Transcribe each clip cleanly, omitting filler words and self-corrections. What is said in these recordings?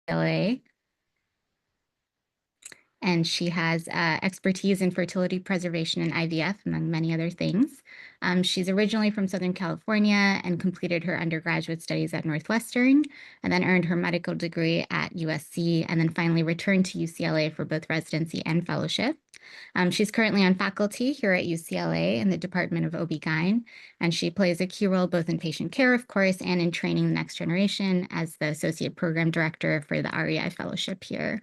UCLA, and she has expertise in fertility preservation and IVF, among many other things. She's originally from Southern California and completed her undergraduate studies at Northwestern, and then earned her medical degree at USC, and then finally returned to UCLA for both residency and fellowship. She's currently on faculty here at UCLA in the Department of OB-GYN, and she plays a key role both in patient care, of course, and in training the next generation as the Associate Program Director for the REI Fellowship here.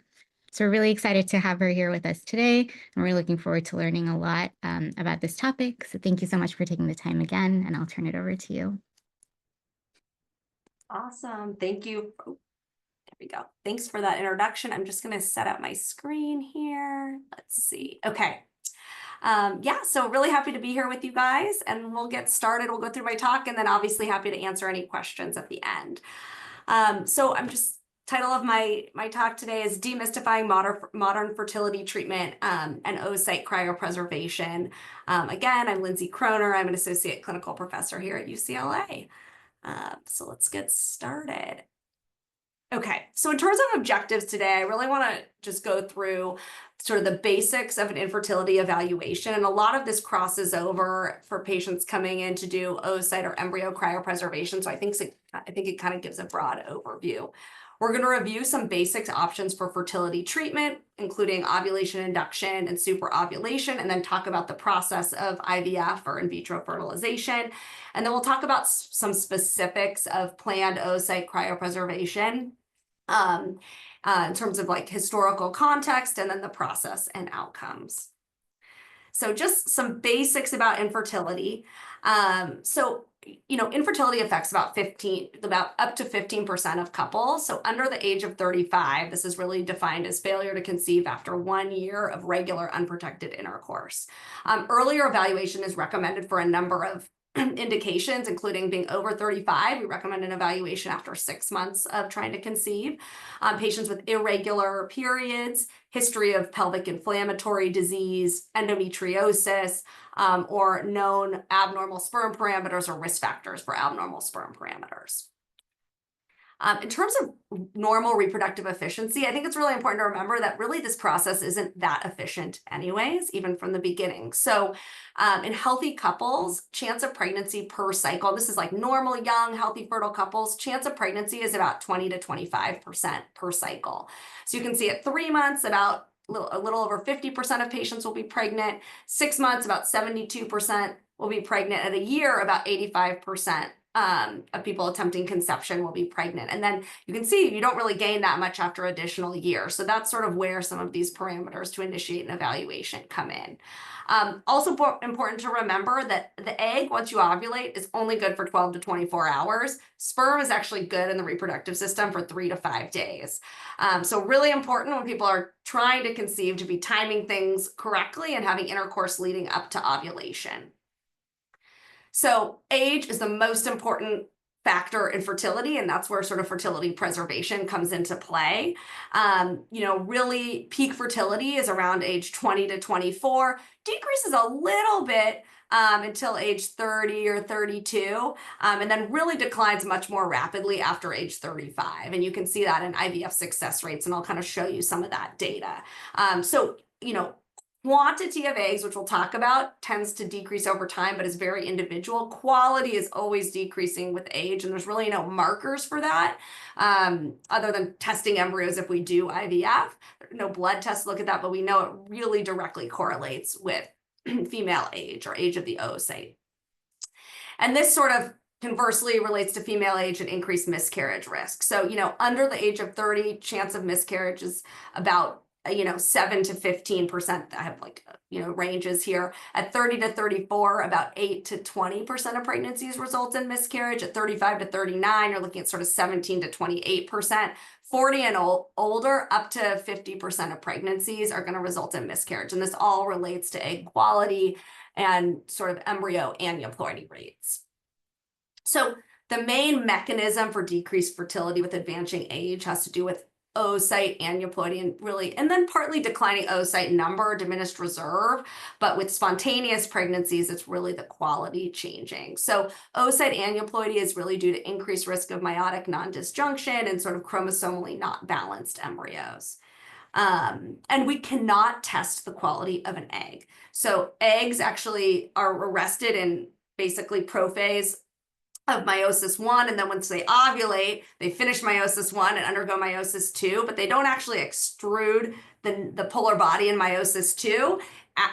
So we're really excited to have her here with us today, and we're looking forward to learning a lot about this topic. So thank you so much for taking the time again, and I'll turn it over to you. Awesome. Thank you. Oh, there we go. Thanks for that introduction. I'm just going to set up my screen here. Let's see. Okay. Yeah, so really happy to be here with you guys, and we'll get started. We'll go through my talk, and then obviously happy to answer any questions at the end. Title of my talk today is Demystifying Modern Fertility Treatment and Oocyte Cryopreservation. Again, I'm Lindsay Kroner. I'm an associate clinical professor here at UCLA. So let's get started. Okay, so in terms of objectives today, I really want to just go through sort of the basics of an infertility evaluation. And a lot of this crosses over for patients coming in to do oocyte or embryo cryopreservation. So I think it kind of gives a broad overview. We're going to review some basic options for fertility treatment, including ovulation induction and superovulation, and then talk about the process of IVF or in vitro fertilization. And then we'll talk about some specifics of planned oocyte cryopreservation in terms of like historical context, and then the process and outcomes. So just some basics about infertility. Infertility affects about up to 15% of couples. So under the age of 35, this is really defined as failure to conceive after 1 year of regular unprotected intercourse. Earlier evaluation is recommended for a number of indications, including being over 35. We recommend an evaluation after 6 months of trying to conceive. Patients with irregular periods, history of pelvic inflammatory disease, endometriosis, or known abnormal sperm parameters or risk factors for abnormal sperm parameters. In terms of normal reproductive efficiency, I think it's really important to remember that really this process isn't that efficient anyways, even from the beginning. So in healthy couples, chance of pregnancy per cycle, this is like normal, young, healthy, fertile couples, chance of pregnancy is about 20 to 25% per cycle. So you can see at 3 months, about a little over 50% of patients will be pregnant. 6 months, about 72% will be pregnant. At a year, about 85% of people attempting conception will be pregnant. And then you can see you don't really gain that much after additional years. So that's sort of where some of these parameters to initiate an evaluation come in. Also important to remember that the egg, once you ovulate, is only good for 12 to 24 hours. Sperm is actually good in the reproductive system for 3 to 5 days. So really important when people are trying to conceive to be timing things correctly and having intercourse leading up to ovulation. So age is the most important factor in fertility, and that's where sort of fertility preservation comes into play. Really peak fertility is around age 20 to 24, decreases a little bit until age 30 or 32, and then really declines much more rapidly after age 35. And you can see that in IVF success rates, and I'll kind of show you some of that data. Quantity of eggs, which we'll talk about, tends to decrease over time, but is very individual. Quality is always decreasing with age, and there's really no markers for that other than testing embryos if we do IVF. No blood tests look at that, but we know it really directly correlates with female age or age of the oocyte. And this sort of conversely relates to female age and increased miscarriage risk. So, under the age of 30, chance of miscarriage is about 7 to 15%. I have ranges here. At 30 to 34, about 8 to 20% of pregnancies result in miscarriage. At 35 to 39, you're looking at sort of 17 to 28%. 40 and older, up to 50% of pregnancies are going to result in miscarriage. And this all relates to egg quality and sort of embryo aneuploidy rates. So the main mechanism for decreased fertility with advancing age has to do with oocyte aneuploidy and really, and then partly declining oocyte number, diminished reserve. But with spontaneous pregnancies, it's really the quality changing. So oocyte aneuploidy is really due to increased risk of meiotic non-disjunction and sort of chromosomally not balanced embryos. And we cannot test the quality of an egg. So eggs actually are arrested in basically prophase of meiosis 1, and then once they ovulate, they finish meiosis 1 and undergo meiosis 2, but they don't actually extrude the polar body in meiosis 2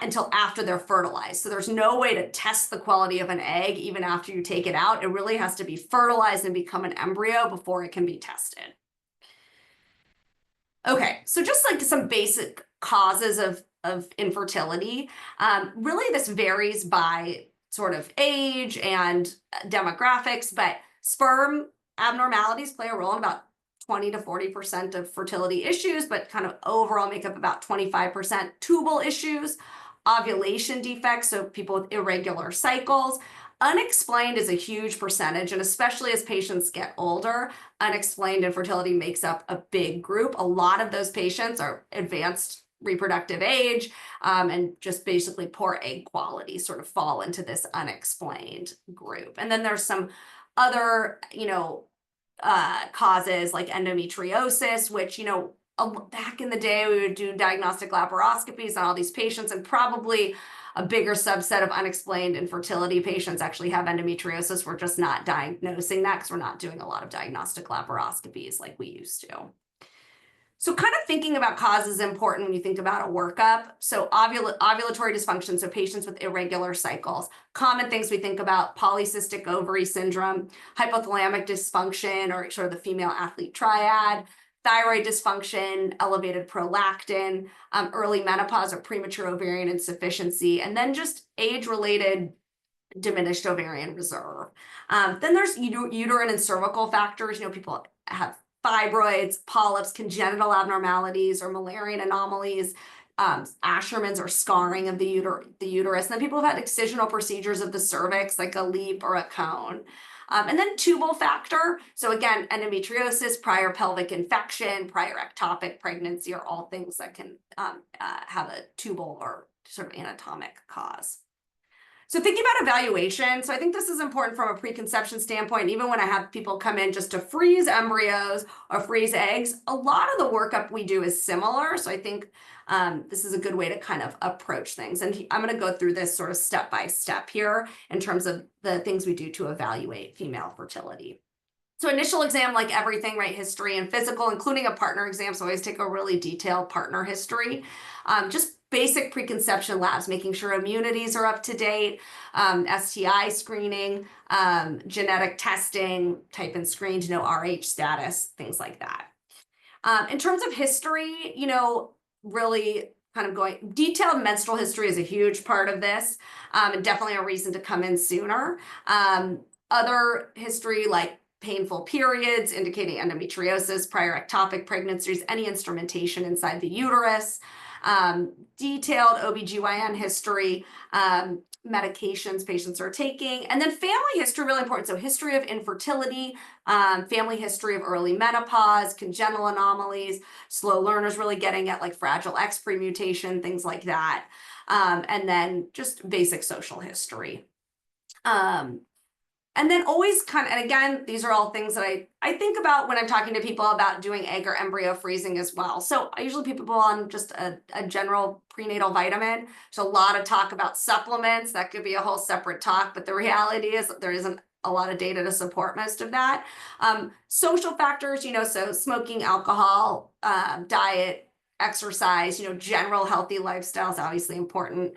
until after they're fertilized. So there's no way to test the quality of an egg even after you take it out. It really has to be fertilized and become an embryo before it can be tested. Okay, so just like some basic causes of infertility, really this varies by sort of age and demographics, but sperm abnormalities play a role in about 20 to 40% of fertility issues, but kind of overall make up about 25%. Tubal issues, ovulation defects, so people with irregular cycles. Unexplained is a huge percentage, and especially as patients get older, unexplained infertility makes up a big group. A lot of those patients are advanced reproductive age and just basically poor egg quality sort of fall into this unexplained group. And then there's some other, causes like endometriosis, which, back in the day, we would do diagnostic laparoscopies on all these patients, and probably a bigger subset of unexplained infertility patients actually have endometriosis. We're just not diagnosing that because we're not doing a lot of diagnostic laparoscopies like we used to. So kind of thinking about causes is important when you think about a workup. So ovulatory dysfunction, so patients with irregular cycles. Common things we think about: polycystic ovary syndrome, hypothalamic dysfunction, or sort of the female athlete triad, thyroid dysfunction, elevated prolactin, early menopause or premature ovarian insufficiency, and then just age-related diminished ovarian reserve. Then there's uterine and cervical factors. People have fibroids, polyps, congenital abnormalities, or Müllerian anomalies, Asherman's or scarring of the uterus. And then people have had excisional procedures of the cervix, like a LEEP or a cone. And then tubal factor. So again, endometriosis, prior pelvic infection, prior ectopic pregnancy are all things that can have a tubal or sort of anatomic cause. So thinking about evaluation, so I think this is important from a preconception standpoint. Even when I have people come in just to freeze embryos or freeze eggs, a lot of the workup we do is similar. So I think this is a good way to kind of approach things. And I'm going to go through this sort of step by step here in terms of the things we do to evaluate female fertility. So initial exam, like everything, right? History and physical, including a partner exam. So always take a really detailed partner history. Just basic preconception labs, making sure immunities are up to date, STI screening, genetic testing, type and screen to know RH status, things like that. In terms of history, really kind of going detailed menstrual history is a huge part of this, and definitely a reason to come in sooner. Other history like painful periods indicating endometriosis, prior ectopic pregnancies, any instrumentation inside the uterus, detailed OBGYN history, medications patients are taking, and then family history, really important. So history of infertility, family history of early menopause, congenital anomalies, slow learners really getting at like Fragile X premutation, things like that. And then just basic social history. And then always and again, these are all things that I think about when I'm talking to people about doing egg or embryo freezing as well. So I usually put people on just a general prenatal vitamin. So a lot of talk about supplements. That could be a whole separate talk, but the reality is there isn't a lot of data to support most of that. Social factors, so smoking, alcohol, diet, exercise, general healthy lifestyle is obviously important.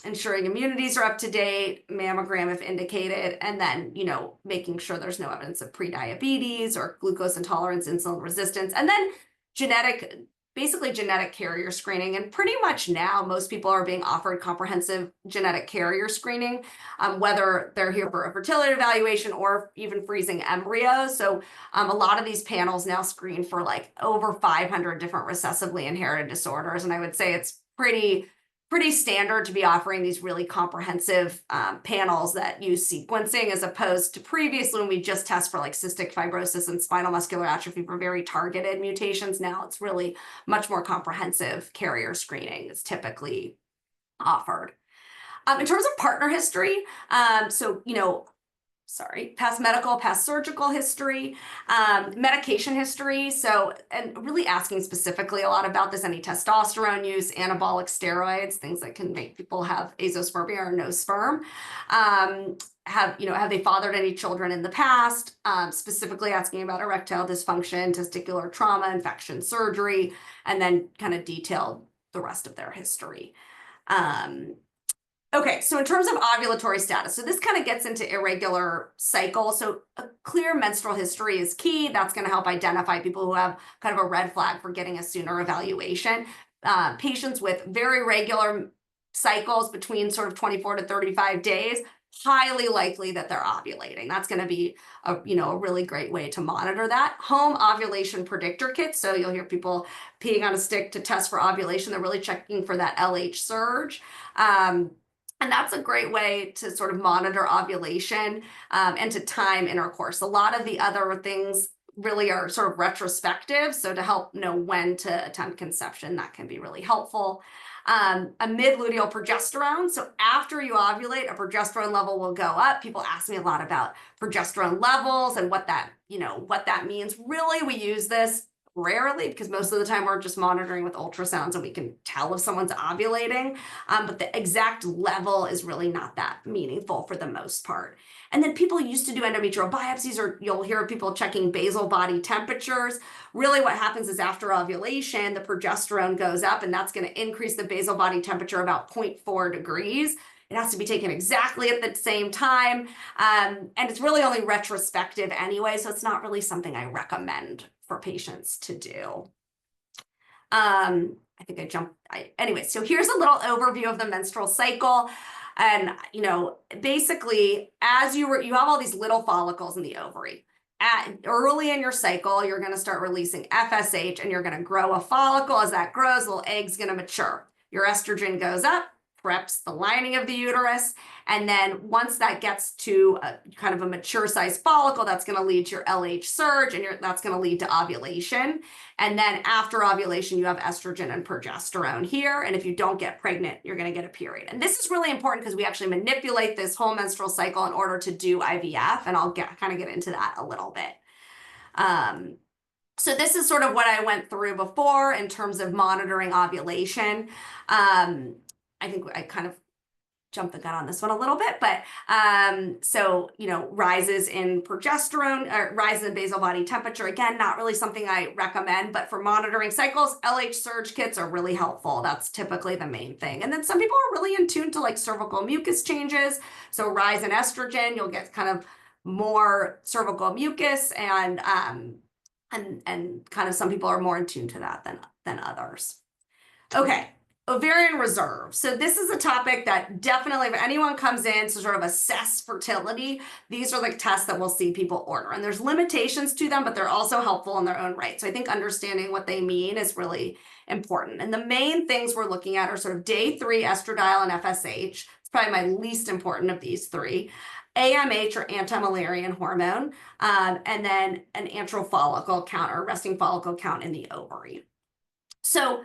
Ensuring immunities are up to date, mammogram if indicated, and then, making sure there's no evidence of prediabetes or glucose intolerance, insulin resistance, and then basically genetic carrier screening. And pretty much now, most people are being offered comprehensive genetic carrier screening, whether they're here for a fertility evaluation or even freezing embryos. So a lot of these panels now screen for like over 500 different recessively inherited disorders. And I would say it's pretty pretty standard to be offering these really comprehensive panels that use sequencing, as opposed to previously when we just test for like cystic fibrosis and spinal muscular atrophy for very targeted mutations. Now it's really much more comprehensive carrier screening that's typically offered. In terms of partner history, so, past medical, past surgical history, medication history. So, and really asking specifically a lot about this, any testosterone use, anabolic steroids, things that can make people have azoospermia or no sperm. Have they fathered any children in the past? Specifically asking about erectile dysfunction, testicular trauma, infection, surgery, and then kind of detailed the rest of their history. Okay, so in terms of ovulatory status, so this kind of gets into irregular cycle. So a clear menstrual history is key. That's going to help identify people who have kind of a red flag for getting a sooner evaluation. Patients with very regular cycles between sort of 24 to 35 days, highly likely that they're ovulating. That's going to be a really great way to monitor that. Home ovulation predictor kits. So you'll hear people peeing on a stick to test for ovulation. They're really checking for that LH surge. And that's a great way to sort of monitor ovulation and to time intercourse. A lot of the other things really are sort of retrospective. So to help know when to attempt conception, that can be really helpful. A mid-luteal progesterone. So after you ovulate, a progesterone level will go up. People ask me a lot about progesterone levels and what that means. Really, we use this rarely, because most of the time we're just monitoring with ultrasounds and we can tell if someone's ovulating, but the exact level is really not that meaningful for the most part. And then people used to do endometrial biopsies, or you'll hear people checking basal body temperatures. Really what happens is after ovulation, the progesterone goes up, and that's going to increase the basal body temperature about 0.4 degrees. It has to be taken exactly at the same time. And it's really only retrospective anyway, so it's not really something I recommend for patients to do. I think I jumped. Anyway, so here's a little overview of the menstrual cycle. And, basically, as you have all these little follicles in the ovary. Early in your cycle, you're going to start releasing FSH, and you're going to grow a follicle. As that grows, little egg's going to mature. Your estrogen goes up, preps the lining of the uterus, and then once that gets to a kind of a mature size follicle, that's going to lead to your LH surge, and that's going to lead to ovulation. And then after ovulation, you have estrogen and progesterone here, and if you don't get pregnant, you're going to get a period. And this is really important because we actually manipulate this whole menstrual cycle in order to do IVF, and I'll kind of get into that a little bit. So this is sort of what I went through before in terms of monitoring ovulation. I think I kind of jumped the gun on this one a little bit, but so, rises in progesterone, or rises in basal body temperature. Again, not really something I recommend, but for monitoring cycles, LH surge kits are really helpful. That's typically the main thing. And then some people are really in tune to like cervical mucus changes. So rise in estrogen, you'll get kind of more cervical mucus, and kind of some people are more in tune to that than others. Okay. Ovarian reserve. So this is a topic that definitely, if anyone comes in to sort of assess fertility, these are the tests that we'll see people order. And there's limitations to them, but they're also helpful in their own right. So I think understanding what they mean is really important. And the main things we're looking at are sort of day 3 estradiol and FSH. It's probably my least important of these 3. AMH, or anti-Müllerian hormone, and then an antral follicle count, or resting follicle count in the ovary. So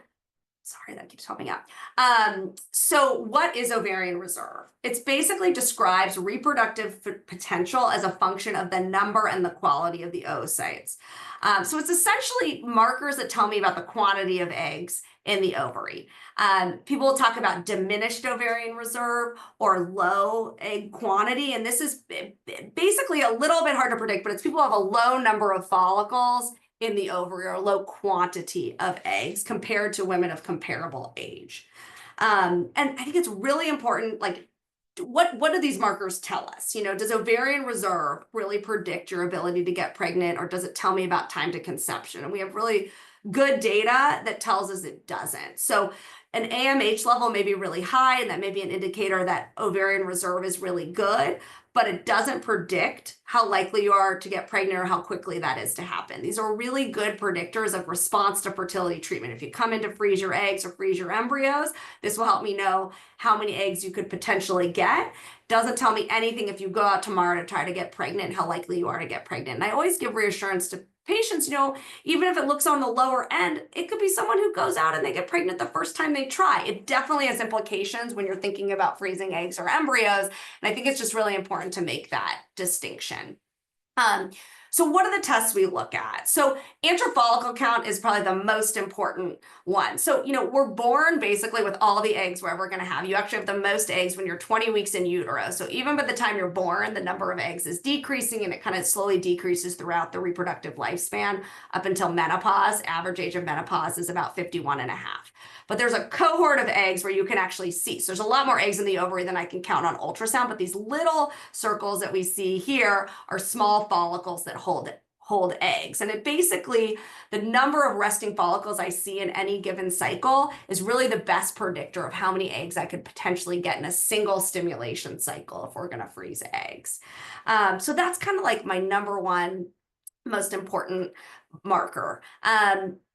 sorry, that keeps popping up. So what is ovarian reserve? It's basically describes reproductive potential as a function of the number and the quality of the oocytes. So it's essentially markers that tell me about the quantity of eggs in the ovary. People will talk about diminished ovarian reserve or low egg quantity. And this is basically a little bit hard to predict, but it's people who have a low number of follicles in the ovary, or low quantity of eggs compared to women of comparable age. And I think it's really important, like, what do these markers tell us? Does ovarian reserve really predict your ability to get pregnant, or does it tell me about time to conception? And we have really good data that tells us it doesn't. So an AMH level may be really high, and that may be an indicator that ovarian reserve is really good. but it doesn't predict how likely you are to get pregnant or how quickly that is to happen. These are really good predictors of response to fertility treatment. If you come in to freeze your eggs or freeze your embryos, this will help me know how many eggs you could potentially get. Doesn't tell me anything if you go out tomorrow to try to get pregnant, how likely you are to get pregnant. And I always give reassurance to patients, even if it looks on the lower end, it could be someone who goes out and they get pregnant the first time they try. It definitely has implications when you're thinking about freezing eggs or embryos. And I think it's just really important to make that distinction. So what are the tests we look at? So antral follicle count is probably the most important one. So, we're born basically with all the eggs we're ever going to have. You actually have the most eggs when you're 20 weeks in utero. So even by the time you're born, the number of eggs is decreasing, and it kind of slowly decreases throughout the reproductive lifespan up until menopause. Average age of menopause is about 51 and a half. But there's a cohort of eggs where you can actually see. So there's a lot more eggs in the ovary than I can count on ultrasound, but these little circles that we see here are small follicles that hold eggs. And it basically, the number of resting follicles I see in any given cycle is really the best predictor of how many eggs I could potentially get in a single stimulation cycle if we're going to freeze eggs. So that's kind of like my number one most important marker.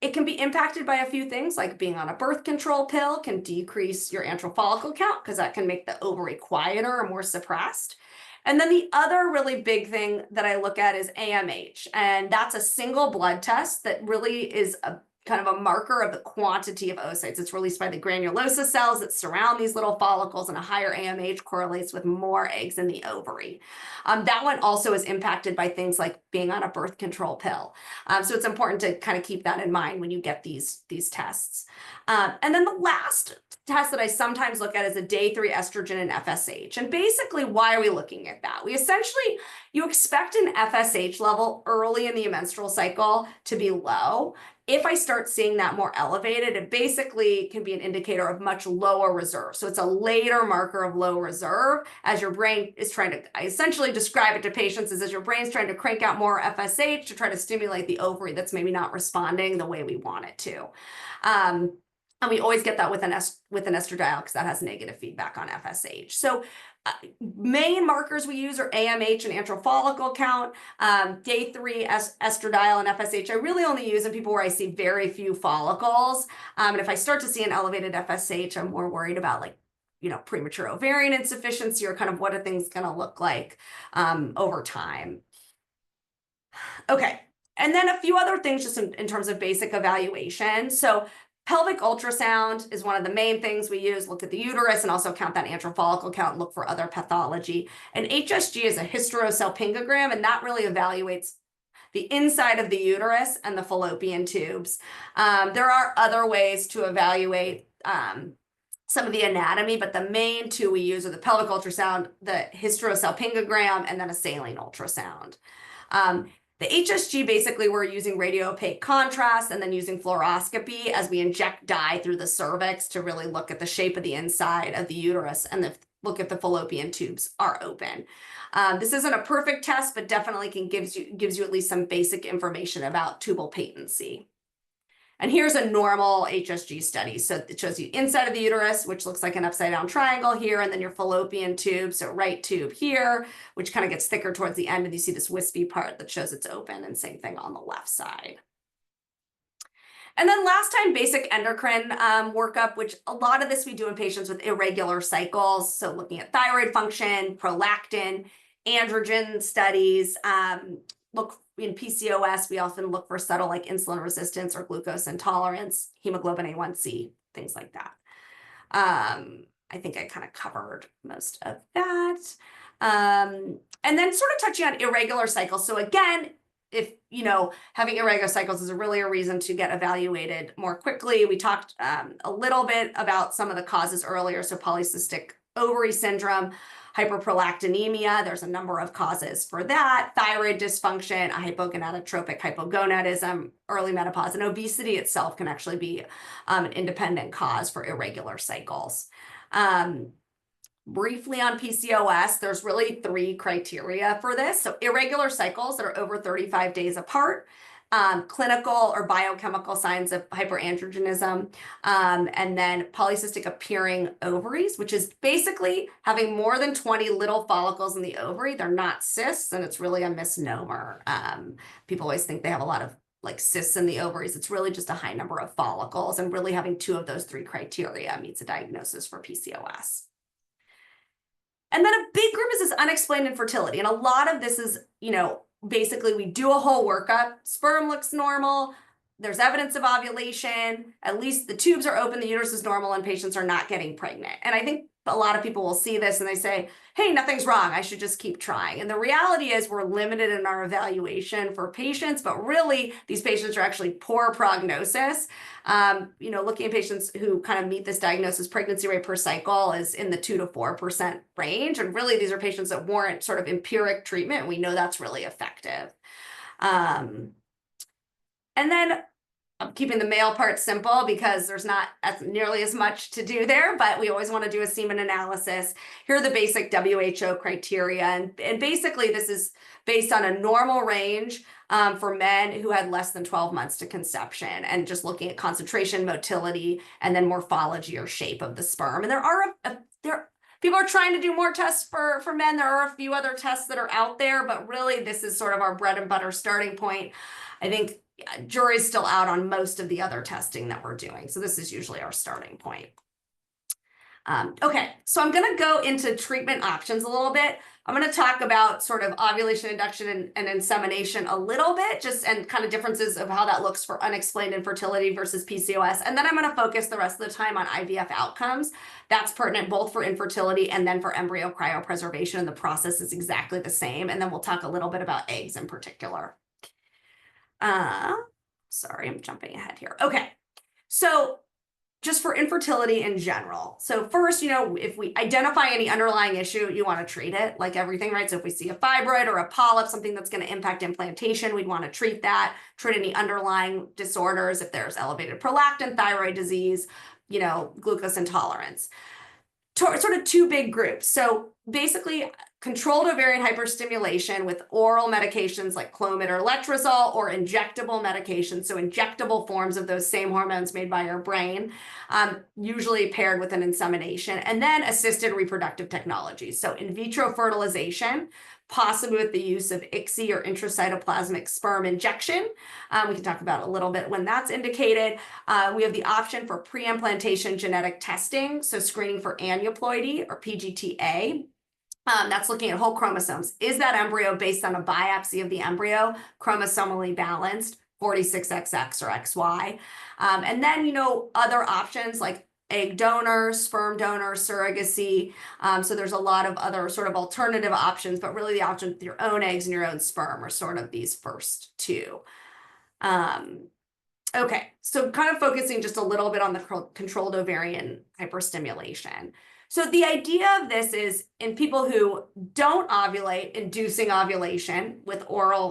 It can be impacted by a few things, like being on a birth control pill can decrease your antral follicle count because that can make the ovary quieter or more suppressed. And then the other really big thing that I look at is AMH, and that's a single blood test that really is a kind of a marker of the quantity of oocytes. It's released by the granulosa cells that surround these little follicles, and a higher AMH correlates with more eggs in the ovary. That one also is impacted by things like being on a birth control pill. So it's important to kind of keep that in mind when you get these tests. And then the last test that I sometimes look at is a day 3 estrogen and FSH. And basically, why are we looking at that? You expect an FSH level early in the menstrual cycle to be low. If I start seeing that more elevated, it basically can be an indicator of much lower reserve. So it's a later marker of low reserve as your brain is trying to, I essentially describe it to patients as your brain's trying to crank out more FSH to try to stimulate the ovary that's maybe not responding the way we want it to. And we always get that with an estradiol because that has negative feedback on FSH. So main markers we use are AMH and antral follicle count. Day 3 estradiol and FSH I really only use in people where I see very few follicles. And if I start to see an elevated FSH, I'm more worried about premature ovarian insufficiency, or kind of what are things going to look like over time. Okay, and then a few other things just in terms of basic evaluation. So pelvic ultrasound is one of the main things we use. Look at the uterus and also count that antral follicle count and look for other pathology. And HSG is a hysterosalpingogram, and that really evaluates the inside of the uterus and the fallopian tubes. There are other ways to evaluate some of the anatomy, but the main two we use are the pelvic ultrasound, the hysterosalpingogram, and then a saline ultrasound. The HSG, basically, we're using radio-opaque contrast and then using fluoroscopy as we inject dye through the cervix to really look at the shape of the inside of the uterus and look if the fallopian tubes are open. This isn't a perfect test, but definitely gives you at least some basic information about tubal patency. And here's a normal HSG study. So it shows you inside of the uterus, which looks like an upside down triangle here, and then your fallopian tube, so right tube here, which kind of gets thicker towards the end, and you see this wispy part that shows it's open, and same thing on the left side. And then last time, basic endocrine workup, which a lot of this we do in patients with irregular cycles. So looking at thyroid function, prolactin, androgen studies. Look in PCOS, we often look for subtle like insulin resistance or glucose intolerance, hemoglobin A1C, things like that. I think I kind of covered most of that. And then sort of touching on irregular cycles. So again, if having irregular cycles is really a reason to get evaluated more quickly. We talked a little bit about some of the causes earlier. So polycystic ovary syndrome, hyperprolactinemia, there's a number of causes for that. Thyroid dysfunction, a hypogonadotropic hypogonadism, early menopause, and obesity itself can actually be an independent cause for irregular cycles. Briefly on PCOS, there's really 3 criteria for this. So irregular cycles that are over 35 days apart, clinical or biochemical signs of hyperandrogenism, and then polycystic appearing ovaries, which is basically having more than 20 little follicles in the ovary. They're not cysts, and it's really a misnomer. People always think they have a lot of like cysts in the ovaries. It's really just a high number of follicles, and really having 2 of those 3 criteria meets a diagnosis for PCOS. And then a big group is this unexplained infertility. And a lot of this is, basically we do a whole workup, sperm looks normal, there's evidence of ovulation, at least the tubes are open, the uterus is normal, and patients are not getting pregnant. And I think a lot of people will see this and they say, hey, nothing's wrong, I should just keep trying. And the reality is we're limited in our evaluation for patients, but really these patients are actually poor prognosis. Looking at patients who kind of meet this diagnosis, pregnancy rate per cycle is in the 2 to 4% range. And really these are patients that warrant sort of empiric treatment. We know that's really effective. And then I'm keeping the male part simple because there's not nearly as much to do there, but we always want to do a semen analysis. Here are the basic WHO criteria. And basically this is based on a normal range for men who had less than 12 months to conception, and just looking at concentration, motility, and then morphology or shape of the sperm. And people are trying to do more tests for men. There are a few other tests that are out there, but really this is sort of our bread and butter starting point. I think jury's still out on most of the other testing that we're doing. So this is usually our starting point. Okay, so I'm going to go into treatment options a little bit. I'm going to talk about sort of ovulation induction and insemination a little bit, and kind of differences of how that looks for unexplained infertility versus PCOS. And then I'm going to focus the rest of the time on IVF outcomes. That's pertinent both for infertility and then for embryo cryopreservation. And the process is exactly the same. And then we'll talk a little bit about eggs in particular. Sorry, I'm jumping ahead here. Okay, so just for infertility in general. So first, if we identify any underlying issue, you want to treat it like everything, right? So if we see a fibroid or a polyp, something that's going to impact implantation, we'd want to treat that, treat any underlying disorders, if there's elevated prolactin, thyroid disease, glucose intolerance. Sort of 2 big groups. So basically controlled ovarian hyperstimulation with oral medications like Clomid or letrozole, or injectable medications, so injectable forms of those same hormones made by our brain, usually paired with an insemination, and then assisted reproductive technologies. So in vitro fertilization, possibly with the use of ICSI or intracytoplasmic sperm injection. We can talk about a little bit when that's indicated. We have the option for pre-implantation genetic testing, so screening for aneuploidy or PGTA. That's looking at whole chromosomes. Is that embryo, based on a biopsy of the embryo, chromosomally balanced, 46XX or XY? And then, other options like egg donor, sperm donor, surrogacy. So there's a lot of other sort of alternative options, but really the option with your own eggs and your own sperm are sort of these first 2. Okay, so kind of focusing just a little bit on the controlled ovarian hyperstimulation. So the idea of this is in people who don't ovulate, inducing ovulation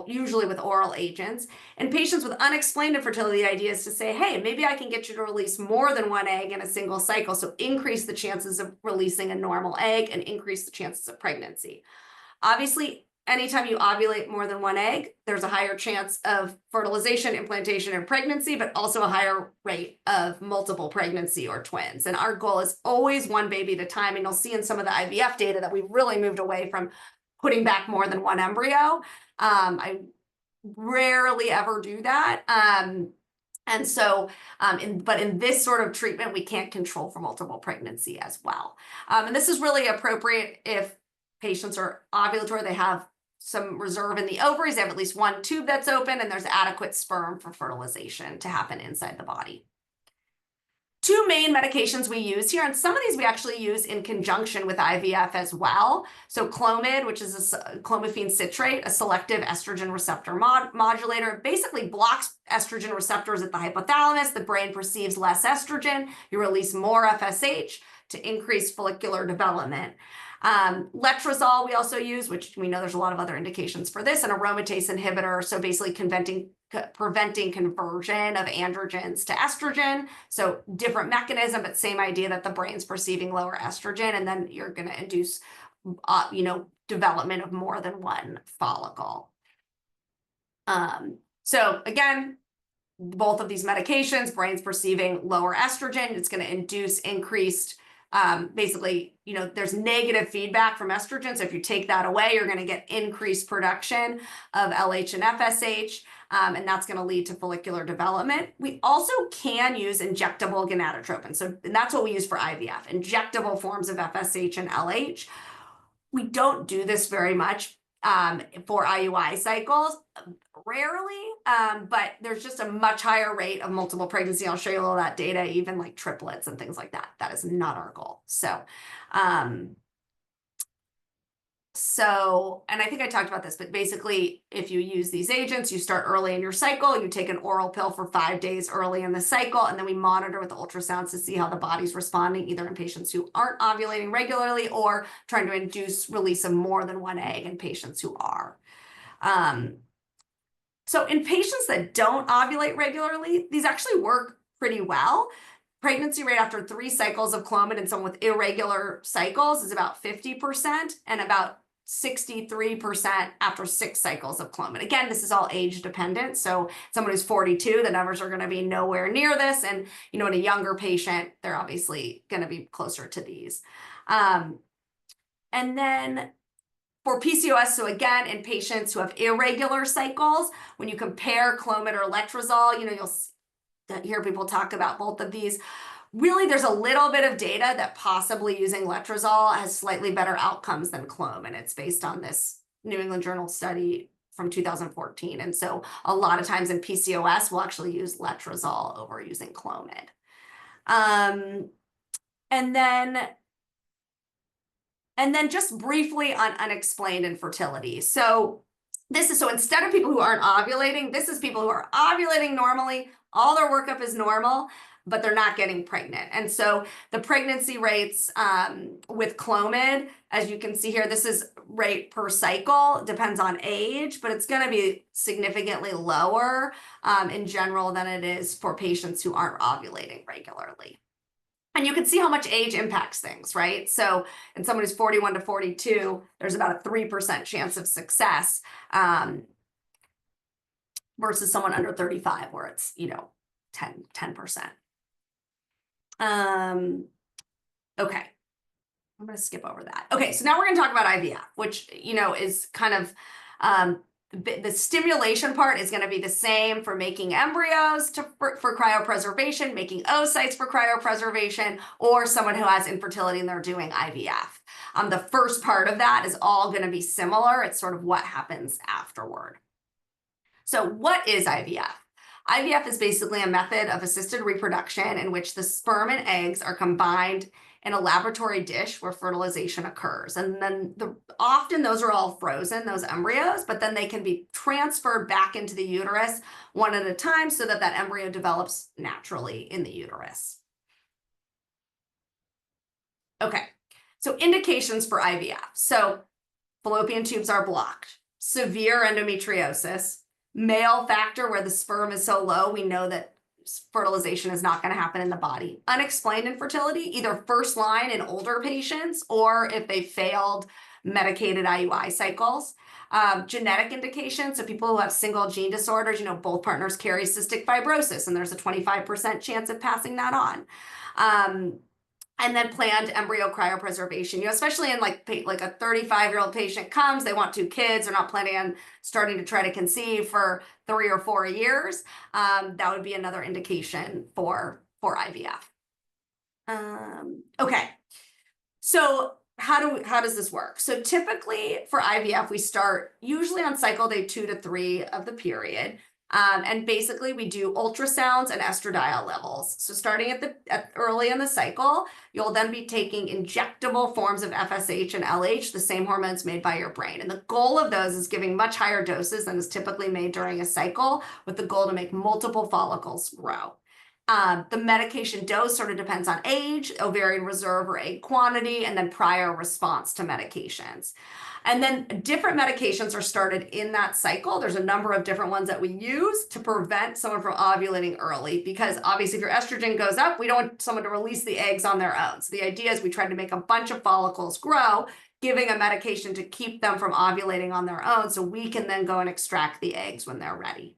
usually with oral agents, and patients with unexplained infertility, the idea is to say, hey, maybe I can get you to release more than 1 egg in a single cycle, so increase the chances of releasing a normal egg and increase the chances of pregnancy. Obviously, anytime you ovulate more than 1 egg, there's a higher chance of fertilization, implantation, and pregnancy, but also a higher rate of multiple pregnancy or twins. And our goal is always 1 baby at a time. And you'll see in some of the IVF data that we've really moved away from putting back more than 1 embryo. I rarely ever do that. But in this sort of treatment, we can't control for multiple pregnancy as well. And this is really appropriate if patients are ovulatory, they have some reserve in the ovaries, they have at least 1 tube that's open, and there's adequate sperm for fertilization to happen inside the body. 2 main medications we use here, and some of these we actually use in conjunction with IVF as well. So Clomid, which is a clomiphene citrate, a selective estrogen receptor modulator, basically blocks estrogen receptors at the hypothalamus. The brain perceives less estrogen. You release more FSH to increase follicular development. Letrozole we also use, which we know there's a lot of other indications for this, an aromatase inhibitor, so basically preventing conversion of androgens to estrogen. So different mechanism, but same idea that the brain's perceiving lower estrogen, and then you're going to induce development of more than 1 follicle. So again, both of these medications, brain's perceiving lower estrogen. It's going to induce increased, basically, there's negative feedback from estrogen. So if you take that away, you're going to get increased production of LH and FSH, and that's going to lead to follicular development. We also can use injectable gonadotropin. And that's what we use for IVF, injectable forms of FSH and LH. We don't do this very much for IUI cycles, rarely, but there's just a much higher rate of multiple pregnancy. I'll show you all that data, even like triplets and things like that. That is not our goal. And I think I talked about this, but basically, if you use these agents, you start early in your cycle, you take an oral pill for 5 days early in the cycle, and then we monitor with ultrasounds to see how the body's responding, either in patients who aren't ovulating regularly or trying to induce release of more than one egg in patients who are. So in patients that don't ovulate regularly, these actually work pretty well. Pregnancy rate after 3 cycles of Clomid in someone with irregular cycles is about 50%, and about 63% after 6 cycles of Clomid. Again, this is all age dependent. So someone who's 42, the numbers are going to be nowhere near this. And, in a younger patient, they're obviously going to be closer to these. And then for PCOS, so again, in patients who have irregular cycles, when you compare Clomid or letrozole, you'll hear people talk about both of these. Really, there's a little bit of data that possibly using letrozole has slightly better outcomes than Clomid. It's based on this New England Journal study from 2014. And so a lot of times in PCOS, we'll actually use letrozole over using Clomid. And then just briefly on unexplained infertility. So instead of people who aren't ovulating, this is people who are ovulating normally, all their workup is normal, but they're not getting pregnant. And so the pregnancy rates with Clomid, as you can see here, this is rate per cycle, depends on age, but it's going to be significantly lower in general than it is for patients who aren't ovulating regularly. And you can see how much age impacts things, right? So in someone who's 41 to 42, there's about a 3% chance of success versus someone under 35 where it's, 10%. Okay. I'm going to skip over that. Okay, so now we're going to talk about IVF, which, is kind of the stimulation part is going to be the same for making embryos for cryopreservation, making oocytes for cryopreservation, or someone who has infertility and they're doing IVF. The first part of that is all going to be similar. It's sort of what happens afterward. So what is IVF? IVF is basically a method of assisted reproduction in which the sperm and eggs are combined in a laboratory dish where fertilization occurs. And then often those are all frozen, those embryos, but then they can be transferred back into the uterus one at a time so that that embryo develops naturally in the uterus. Okay, so indications for IVF. So fallopian tubes are blocked, severe endometriosis, male factor where the sperm is so low, we know that fertilization is not going to happen in the body. Unexplained infertility, either first line in older patients or if they failed medicated IUI cycles. Genetic indications, so people who have single gene disorders, both partners carry cystic fibrosis, and there's a 25% chance of passing that on. And then planned embryo cryopreservation, especially in like a 35-year-old patient comes, they want 2 kids, they're not planning on starting to try to conceive for 3 or 4 years. That would be another indication for IVF. Okay, so how does this work? So typically for IVF, we start usually on cycle day 2 to 3 of the period. And basically we do ultrasounds and estradiol levels. So starting early in the cycle, you'll then be taking injectable forms of FSH and LH, the same hormones made by your brain. And the goal of those is giving much higher doses than is typically made during a cycle, with the goal to make multiple follicles grow. The medication dose sort of depends on age, ovarian reserve or egg quantity, and then prior response to medications. And then different medications are started in that cycle. There's a number of different ones that we use to prevent someone from ovulating early, because obviously if your estrogen goes up, we don't want someone to release the eggs on their own. So the idea is we try to make a bunch of follicles grow, giving a medication to keep them from ovulating on their own so we can then go and extract the eggs when they're ready.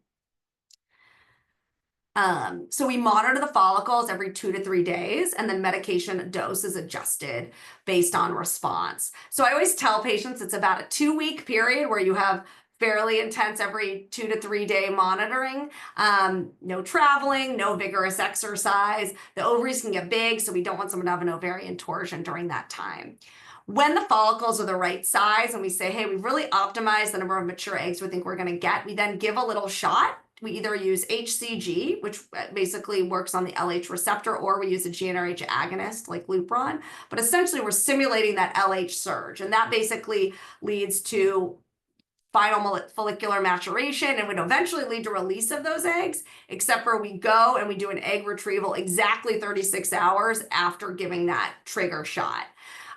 So we monitor the follicles every 2 to 3 days, and then medication dose is adjusted based on response. So I always tell patients it's about a 2-week period where you have fairly intense every 2 to 3 day monitoring, no traveling, no vigorous exercise. The ovaries can get big, so we don't want someone to have an ovarian torsion during that time. When the follicles are the right size and we say, hey, we've really optimized the number of mature eggs we think we're going to get, we then give a little shot. We either use HCG, which basically works on the LH receptor, or we use a GnRH agonist like Lupron. But essentially, we're simulating that LH surge, and that basically leads to final follicular maturation and would eventually lead to release of those eggs, except for we go and we do an egg retrieval exactly 36 hours after giving that trigger shot.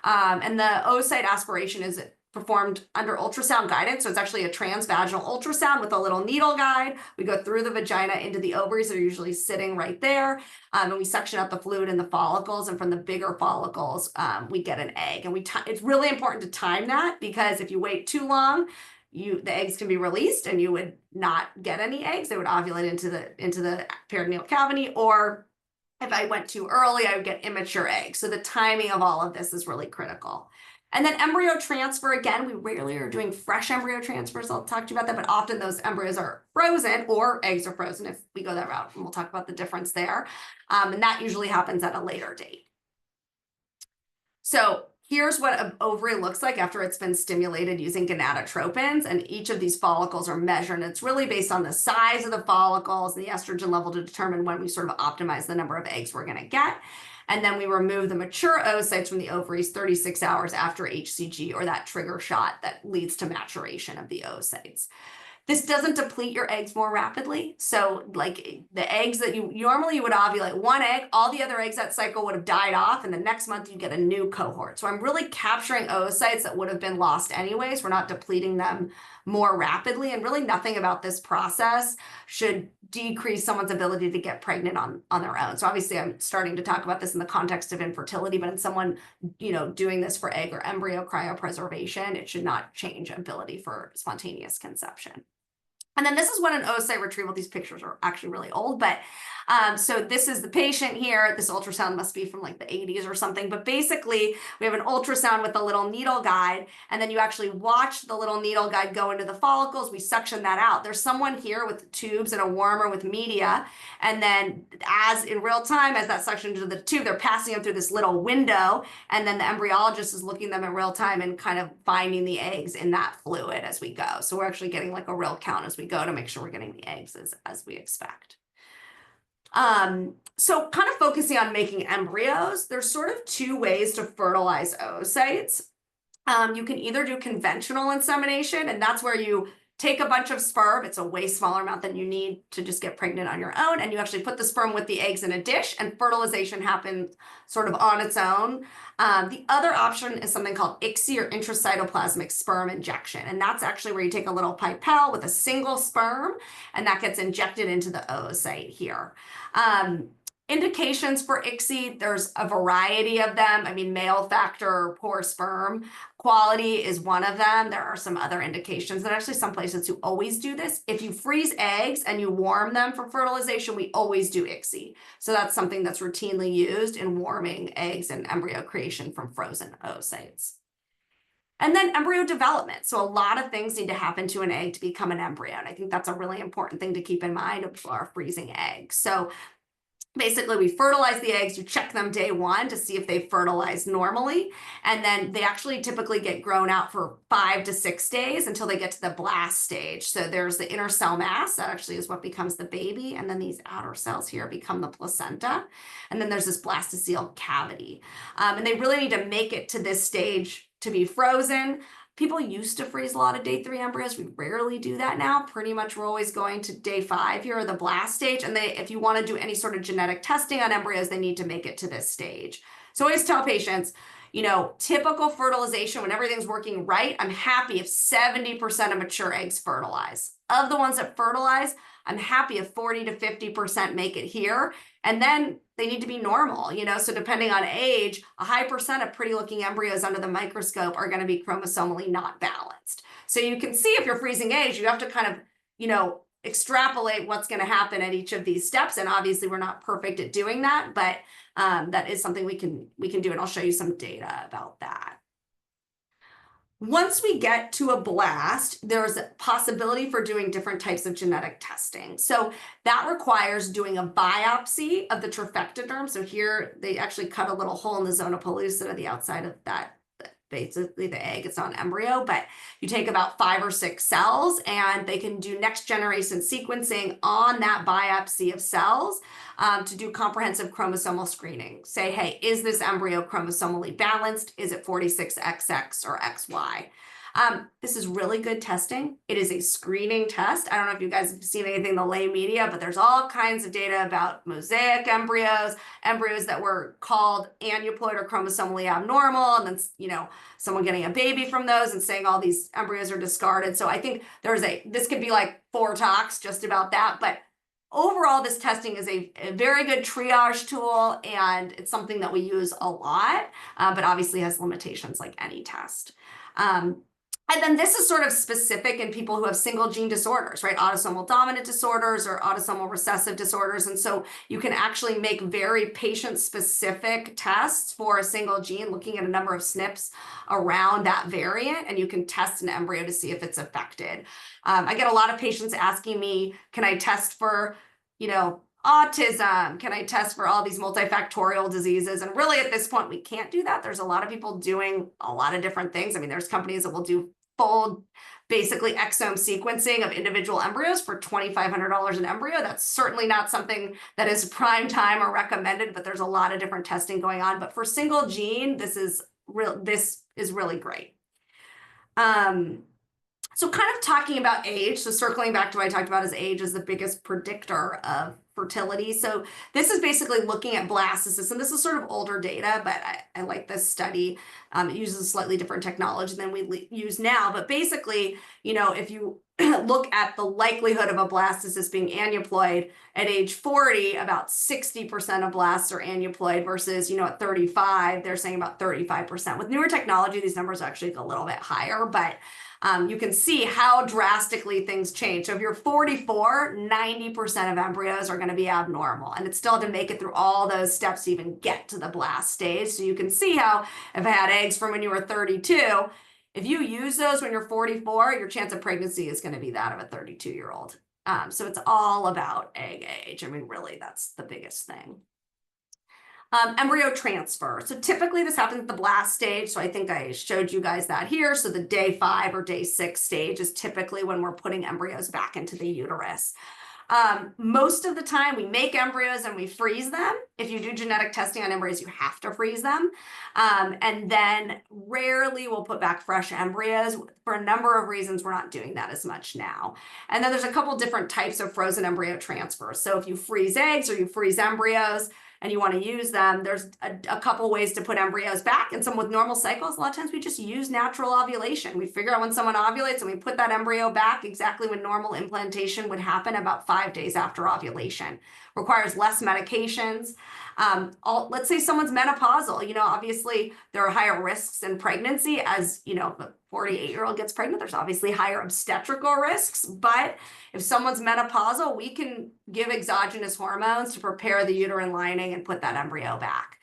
And the oocyte aspiration is performed under ultrasound guidance. So it's actually a transvaginal ultrasound with a little needle guide. We go through the vagina into the ovaries that are usually sitting right there. And we suction out the fluid in the follicles. And from the bigger follicles, we get an egg. And it's really important to time that, because if you wait too long, the eggs can be released and you would not get any eggs. They would ovulate into the peritoneal cavity, or if I went too early, I would get immature eggs. So the timing of all of this is really critical. And then embryo transfer, again, we rarely are doing fresh embryo transfers. I'll talk to you about that, but often those embryos are frozen, or eggs are frozen if we go that route, and we'll talk about the difference there. And that usually happens at a later date. So here's what an ovary looks like after it's been stimulated using gonadotropins, and each of these follicles are measured. And it's really based on the size of the follicles and the estrogen level to determine when we sort of optimize the number of eggs we're going to get. And then we remove the mature oocytes from the ovaries 36 hours after HCG, or that trigger shot that leads to maturation of the oocytes. This doesn't deplete your eggs more rapidly. So like the eggs that you normally would ovulate one egg, all the other eggs that cycle would have died off, and the next month you get a new cohort. So I'm really capturing oocytes that would have been lost anyways. We're not depleting them more rapidly, and really nothing about this process should decrease someone's ability to get pregnant on their own. So obviously I'm starting to talk about this in the context of infertility, but in someone, doing this for egg or embryo cryopreservation, it should not change ability for spontaneous conception. And then this is what an oocyte retrieval, these pictures are actually really old, but so this is the patient here. This ultrasound must be from like the 80s or something, but basically we have an ultrasound with a little needle guide, and then you actually watch the little needle guide go into the follicles. We suction that out. There's someone here with tubes and a warmer with media, and then as in real time, as that suction into the tube, they're passing them through this little window, and then the embryologist is looking at them in real time and kind of finding the eggs in that fluid as we go. So we're actually getting like a real count as we go to make sure we're getting the eggs as we expect. So kind of focusing on making embryos, there's sort of two ways to fertilize oocytes. You can either do conventional insemination, and that's where you take a bunch of sperm. It's a way smaller amount than you need to just get pregnant on your own. And you actually put the sperm with the eggs in a dish, and fertilization happens sort of on its own. The other option is something called ICSI, or intracytoplasmic sperm injection. And that's actually where you take a little pipette with a single sperm, and that gets injected into the oocyte here. Indications for ICSI, there's a variety of them. I mean, male factor, poor sperm quality is one of them. There are some other indications, and actually some places who always do this. If you freeze eggs and you warm them for fertilization, we always do ICSI. So that's something that's routinely used in warming eggs and embryo creation from frozen oocytes. And then embryo development. So a lot of things need to happen to an egg to become an embryo. And I think that's a really important thing to keep in mind if people are freezing eggs. So basically, we fertilize the eggs, you check them day 1 to see if they fertilize normally, and then they actually typically get grown out for 5 to 6 days until they get to the blast stage. So there's the inner cell mass, that actually is what becomes the baby, and then these outer cells here become the placenta, and then there's this blastocele cavity. And they really need to make it to this stage to be frozen. People used to freeze a lot of day 3 embryos. We rarely do that now. Pretty much we're always going to day 5 here, or the blast stage. And if you want to do any sort of genetic testing on embryos, they need to make it to this stage. So I always tell patients, typical fertilization, when everything's working right, I'm happy if 70% of mature eggs fertilize. Of the ones that fertilize, I'm happy if 40 to 50% make it here. And then they need to be normal, so depending on age, a high percent of pretty looking embryos under the microscope are going to be chromosomally not balanced. So you can see if you're freezing eggs, you have to kind of, extrapolate what's going to happen at each of these steps. And obviously we're not perfect at doing that, but that is something we can do. And I'll show you some data about that. Once we get to a blast, there's a possibility for doing different types of genetic testing. So that requires doing a biopsy of the trophectoderm. So here they actually cut a little hole in the zona pellucida, the outside of that, basically the egg. It's not an embryo, but you take about 5 or 6 cells and they can do next generation sequencing on that biopsy of cells to do comprehensive chromosomal screening. Say, hey, is this embryo chromosomally balanced? Is it 46XX or XY? This is really good testing. It is a screening test. I don't know if you guys have seen anything in the lay media, but there's all kinds of data about mosaic embryos, embryos that were called aneuploid or chromosomally abnormal, and then, you know, someone getting a baby from those and saying all these embryos are discarded. So I think this could be like 4 talks just about that, but overall, this testing is a very good triage tool, and it's something that we use a lot, but obviously has limitations like any test. And then this is sort of specific in people who have single gene disorders, right? Autosomal dominant disorders or autosomal recessive disorders. And so you can actually make very patient-specific tests for a single gene, looking at a number of SNPs around that variant, and you can test an embryo to see if it's affected. I get a lot of patients asking me, can I test for, you know, autism? Can I test for all these multifactorial diseases? And really at this point, we can't do that. There's a lot of people doing a lot of different things. I mean, there's companies that will do full, basically exome sequencing of individual embryos for $2,500 an embryo. That's certainly not something that is prime time or recommended, but there's a lot of different testing going on. But for single gene, this is really great. So kind of talking about age, so circling back to what I talked about as age is the biggest predictor of fertility. So this is basically looking at blastocysts, and this is sort of older data, but I like this study. It uses a slightly different technology than we use now, but basically, you know, if you look at the likelihood of a blastocyst being aneuploid at age 40, about 60% of blasts are aneuploid versus, you know, at 35, they're saying about 35%. With newer technology, these numbers are actually a little bit higher, but you can see how drastically things change. So if you're 44, 90% of embryos are going to be abnormal, and it's still to make it through all those steps to even get to the blast stage. So you can see how if I had eggs from when you were 32, if you use those when you're 44, your chance of pregnancy is going to be that of a 32-year-old. So it's all about egg age. I mean, really, that's the biggest thing. Embryo transfer. So typically this happens at the blast stage. So I think I showed you guys that here. So the day 5 or day 6 stage is typically when we're putting embryos back into the uterus. Most of the time we make embryos and we freeze them. If you do genetic testing on embryos, you have to freeze them. And then rarely we'll put back fresh embryos. For a number of reasons, we're not doing that as much now. And then there's a couple different types of frozen embryo transfer. So if you freeze eggs or you freeze embryos, and you want to use them, there's a couple ways to put embryos back. And some with normal cycles, a lot of times we just use natural ovulation. We figure out when someone ovulates and we put that embryo back exactly when normal implantation would happen, about 5 days after ovulation. Requires less medications. Let's say someone's menopausal. You know, obviously there are higher risks in pregnancy. As you know, if a 48-year-old gets pregnant, there's obviously higher obstetrical risks. But if someone's menopausal, we can give exogenous hormones to prepare the uterine lining and put that embryo back.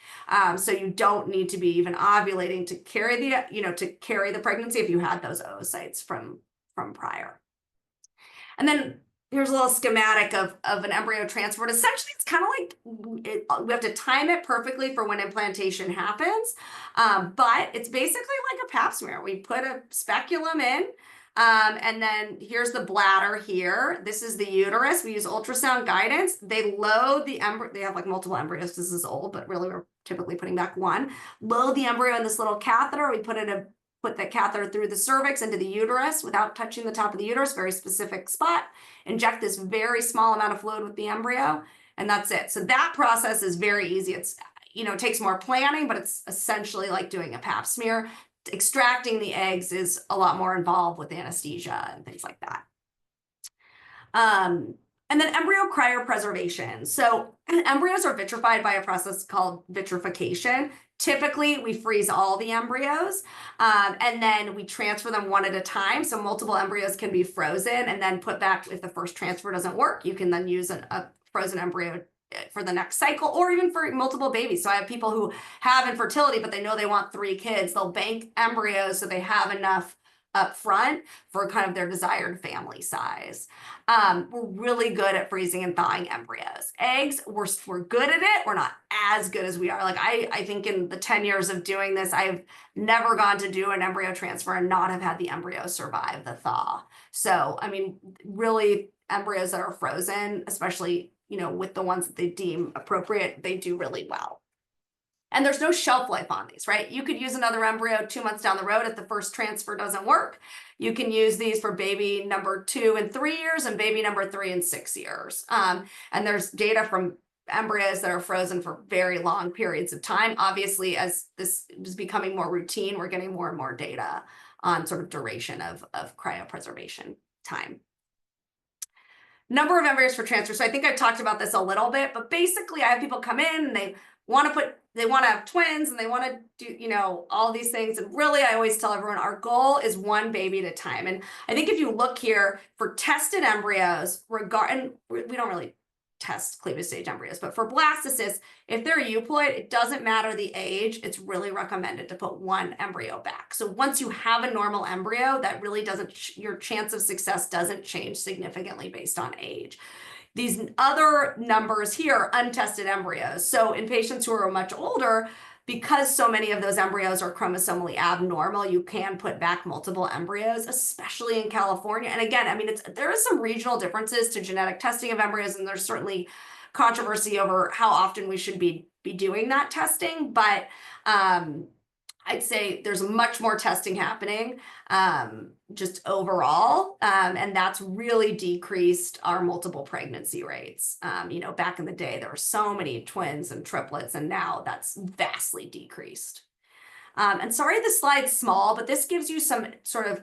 So you don't need to be even ovulating to carry the pregnancy if you had those oocytes from prior. And then here's a little schematic of an embryo transfer. But essentially, it's kind of like we have to time it perfectly for when implantation happens. But it's basically like a pap smear. We put a speculum in, and then here's the bladder here. This is the uterus. We use ultrasound guidance. They load the embryo. They have like multiple embryos. This is old, but really we're typically putting back one. Load the embryo in this little catheter. We put the catheter through the cervix into the uterus without touching the top of the uterus, very specific spot. Inject this very small amount of fluid with the embryo, and that's it. So that process is very easy. It's, you know, it takes more planning, but it's essentially like doing a pap smear. Extracting the eggs is a lot more involved with anesthesia and things like that. And then embryo cryopreservation. So embryos are vitrified by a process called vitrification. Typically, we freeze all the embryos, and then we transfer them one at a time. So multiple embryos can be frozen and then put back. If the first transfer doesn't work, you can then use a frozen embryo for the next cycle, or even for multiple babies. So I have people who have infertility, but they know they want 3 kids. They'll bank embryos so they have enough up front for kind of their desired family size. We're really good at freezing and thawing embryos. Eggs, we're good at it. We're not as good as we are. Like I think in the 10 years of doing this, I've never gone to do an embryo transfer and not have had the embryo survive the thaw. So, I mean, really embryos that are frozen, especially, you know, with the ones that they deem appropriate, they do really well. And there's no shelf life on these, right? You could use another embryo 2 months down the road if the first transfer doesn't work. You can use these for baby number 2 in 3 years and baby number 3 in 6 years. And there's data from embryos that are frozen for very long periods of time. Obviously, as this is becoming more routine, we're getting more and more data on sort of duration of cryopreservation time. Number of embryos for transfer. So I think I've talked about this a little bit, but basically I have people come in and they want to have twins and they want to do, you know, all these things. And really, I always tell everyone our goal is 1 baby at a time. And I think if you look here for tested embryos, and we don't really test cleavage stage embryos, but for blastocysts, if they're euploid, it doesn't matter the age, it's really recommended to put 1 embryo back. So once you have a normal embryo, that really doesn't, your chance of success doesn't change significantly based on age. These other numbers here are untested embryos. So in patients who are much older, because so many of those embryos are chromosomally abnormal, you can put back multiple embryos, especially in California. And again, I mean, there is some regional differences to genetic testing of embryos, and there's certainly controversy over how often we should be doing that testing. But I'd say there's much more testing happening just overall, and that's really decreased our multiple pregnancy rates. You know, back in the day, there were so many twins and triplets, and now that's vastly decreased. And sorry, the slide's small, but this gives you some sort of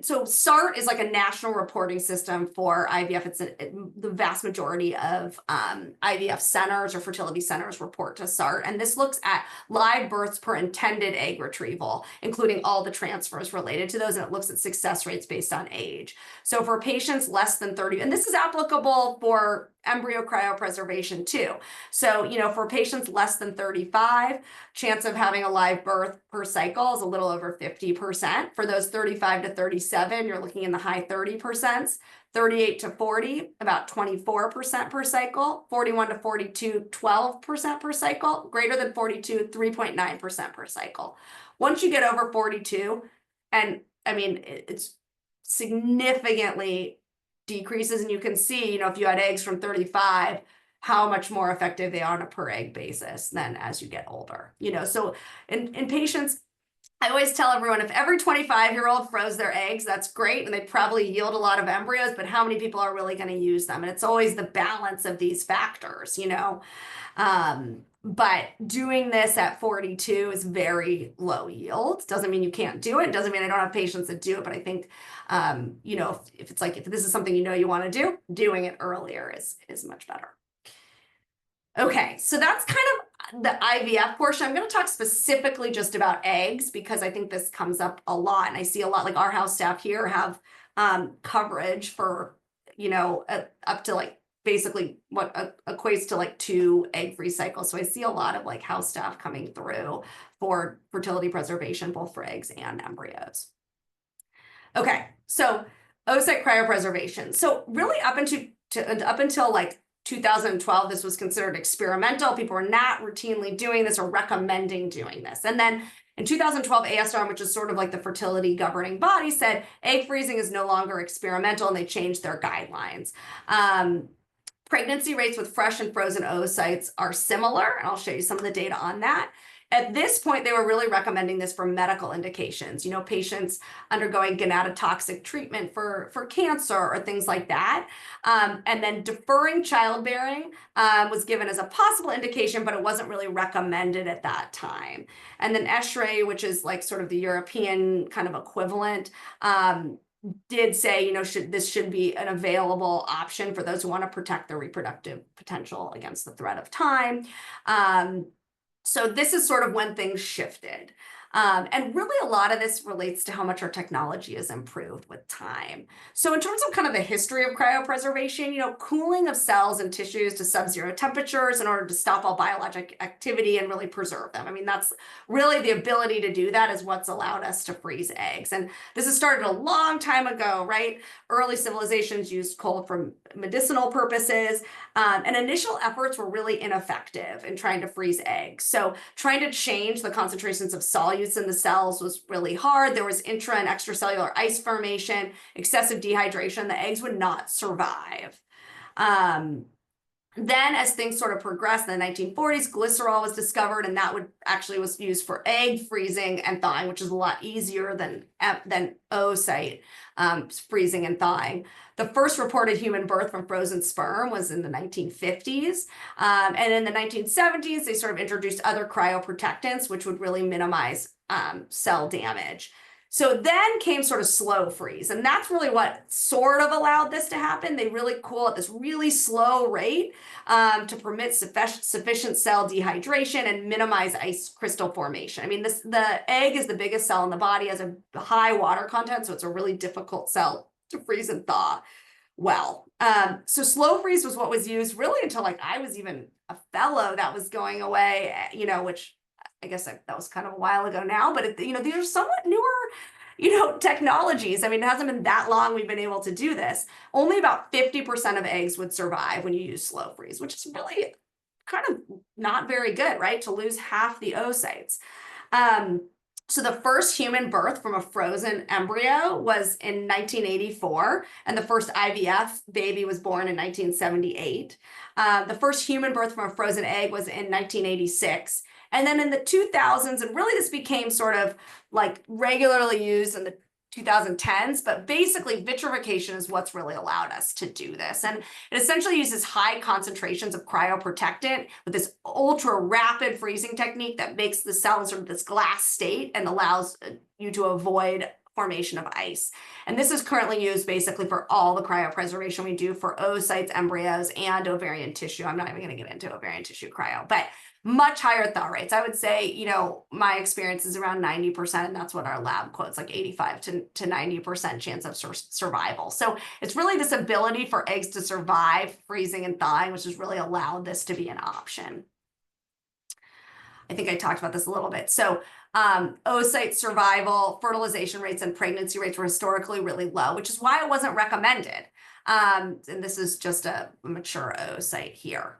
so SART is like a national reporting system for IVF. It's the vast majority of IVF centers or fertility centers report to SART. And this looks at live births per intended egg retrieval, including all the transfers related to those. And it looks at success rates based on age. So for patients less than 30, and this is applicable for embryo cryopreservation too. So, you know, for patients less than 35, chance of having a live birth per cycle is a little over 50%. For those 35 to 37, you're looking in the high 30%. 38 to 40, about 24% per cycle. 41 to 42, 12% per cycle. Greater than 42, 3.9% per cycle. Once you get over 42, and I mean, it's significantly decreases, and you can see, you know, if you had eggs from 35, how much more effective they are on a per egg basis than as you get older, you know. So in patients, I always tell everyone, if every 25-year-old froze their eggs, that's great, and they probably yield a lot of embryos, but how many people are really going to use them? And it's always the balance of these factors, you know. But doing this at 42 is very low yield. Doesn't mean you can't do it. Doesn't mean I don't have patients that do it, but I think, you know, if it's like, if this is something you know you want to do, doing it earlier is much better. Okay, so that's kind of the IVF portion. I'm going to talk specifically just about eggs because I think this comes up a lot, and I see a lot, like our house staff here have coverage for, you know, up to like basically what equates to like 2 egg-free cycles. So I see a lot of like house staff coming through for fertility preservation, both for eggs and embryos. Okay, so oocyte cryopreservation. So really up until like 2012, this was considered experimental. People were not routinely doing this or recommending doing this. And then in 2012, ASRM, which is sort of like the fertility governing body, said egg freezing is no longer experimental, and they changed their guidelines. Pregnancy rates with fresh and frozen oocytes are similar, and I'll show you some of the data on that. At this point, they were really recommending this for medical indications, you know, patients undergoing gonadotoxic treatment for cancer or things like that. And then deferring childbearing was given as a possible indication, but it wasn't really recommended at that time. And then ESHRE, which is like sort of the European kind of equivalent, did say, you know, this should be an available option for those who want to protect their reproductive potential against the threat of time. So this is sort of when things shifted. And really a lot of this relates to how much our technology has improved with time. So in terms of kind of the history of cryopreservation, cooling of cells and tissues to sub-zero temperatures in order to stop all biologic activity and really preserve them. I mean, that's really the ability to do that is what's allowed us to freeze eggs. And this has started a long time ago, right? Early civilizations used cold for medicinal purposes, and initial efforts were really ineffective in trying to freeze eggs. So trying to change the concentrations of solutes in the cells was really hard. There was intra and extracellular ice formation, excessive dehydration. The eggs would not survive. Then as things sort of progressed in the 1940s, glycerol was discovered, and that was used for egg freezing and thawing, which is a lot easier than oocyte freezing and thawing. The first reported human birth from frozen sperm was in the 1950s. And in the 1970s, they sort of introduced other cryoprotectants, which would really minimize cell damage. So then came sort of slow freeze, and that's really what sort of allowed this to happen. They really cool at this really slow rate to permit sufficient cell dehydration and minimize ice crystal formation. I mean, the egg is the biggest cell in the body, has a high water content, so it's a really difficult cell to freeze and thaw well. So slow freeze was what was used really until like I was even a fellow. That was going away, which I guess that was kind of a while ago now, but these are somewhat newer, technologies. I mean, it hasn't been that long we've been able to do this. Only about 50% of eggs would survive when you use slow freeze, which is really kind of not very good, right? To lose half the oocytes. So the first human birth from a frozen embryo was in 1984, and the first IVF baby was born in 1978. The first human birth from a frozen egg was in 1986. And then in the 2000s, and really this became sort of like regularly used in the 2010s, but basically vitrification is what's really allowed us to do this. And it essentially uses high concentrations of cryoprotectant with this ultra rapid freezing technique that makes the cell sort of this glass state and allows you to avoid formation of ice. And this is currently used basically for all the cryopreservation we do for oocytes, embryos, and ovarian tissue. I'm not even going to get into ovarian tissue cryo, but much higher thaw rates. I would say, my experience is around 90%, and that's what our lab quotes, like 85 to 90% chance of survival. So it's really this ability for eggs to survive freezing and thawing, which has really allowed this to be an option. I think I talked about this a little bit. So oocyte survival, fertilization rates, and pregnancy rates were historically really low, which is why it wasn't recommended. And this is just a mature oocyte here.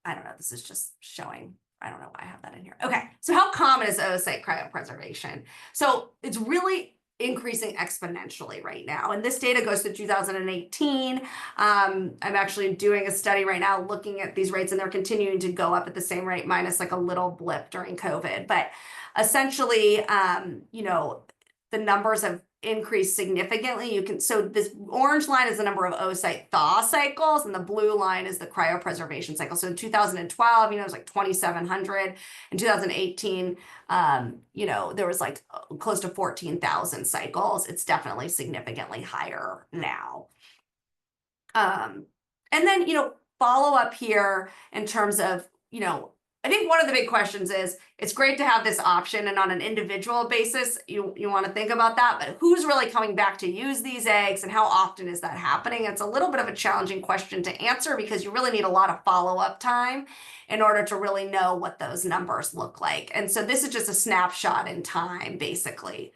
I don't know, this is just showing, I don't know why I have that in here. Okay, so how common is oocyte cryopreservation? So it's really increasing exponentially right now. And this data goes to 2018. I'm actually doing a study right now looking at these rates, and they're continuing to go up at the same rate, minus like a little blip during COVID. But essentially, the numbers have increased significantly. So this orange line is the number of oocyte thaw cycles, and the blue line is the cryopreservation cycle. So in 2012, it was like 2,700. In 2018, there was like close to 14,000 cycles. It's definitely significantly higher now. And then, follow up here in terms of, I think one of the big questions is, it's great to have this option, and on an individual basis, you want to think about that, but who's really coming back to use these eggs, and how often is that happening? It's a little bit of a challenging question to answer because you really need a lot of follow-up time in order to really know what those numbers look like. And so this is just a snapshot in time, basically.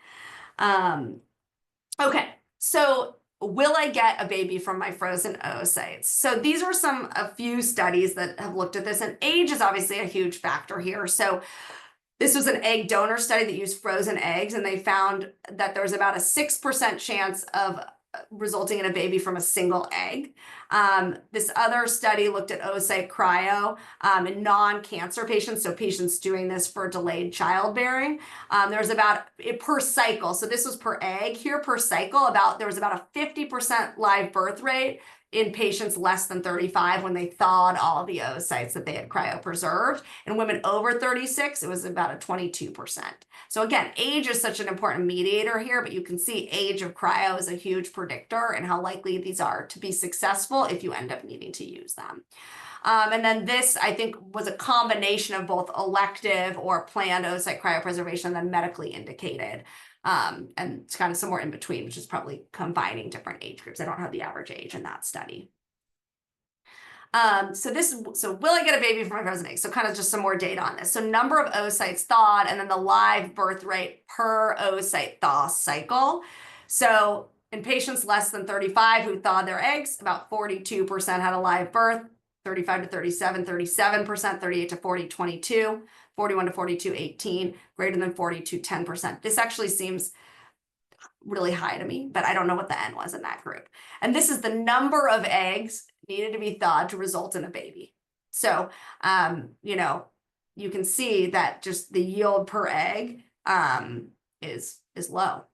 Okay, so will I get a baby from my frozen oocytes? So these are a few studies that have looked at this, and age is obviously a huge factor here. So this was an egg donor study that used frozen eggs, and they found that there was about a 6% chance of resulting in a baby from a single egg. This other study looked at oocyte cryo in non-cancer patients, so patients doing this for delayed childbearing. There was about, per cycle, so this was per egg here, per cycle, there was about a 50% live birth rate in patients less than 35 when they thawed all of the oocytes that they had cryopreserved. In women over 36, it was about a 22%. So again, age is such an important mediator here, but you can see age of cryo is a huge predictor and how likely these are to be successful if you end up needing to use them. And then this, I think, was a combination of both elective or planned oocyte cryopreservation and then medically indicated. And it's kind of somewhere in between, which is probably combining different age groups. I don't have the average age in that study. So will I get a baby from my frozen egg? So kind of just some more data on this. So number of oocytes thawed and then the live birth rate per oocyte thaw cycle. So in patients less than 35 who thawed their eggs, about 42% had a live birth, 35 to 37, 37%, 38 to 40, 22, 41 to 42, 18, greater than 42, 10%. This actually seems really high to me, but I don't know what the N was in that group. And this is the number of eggs needed to be thawed to result in a baby. So, you can see that just the yield per egg is low.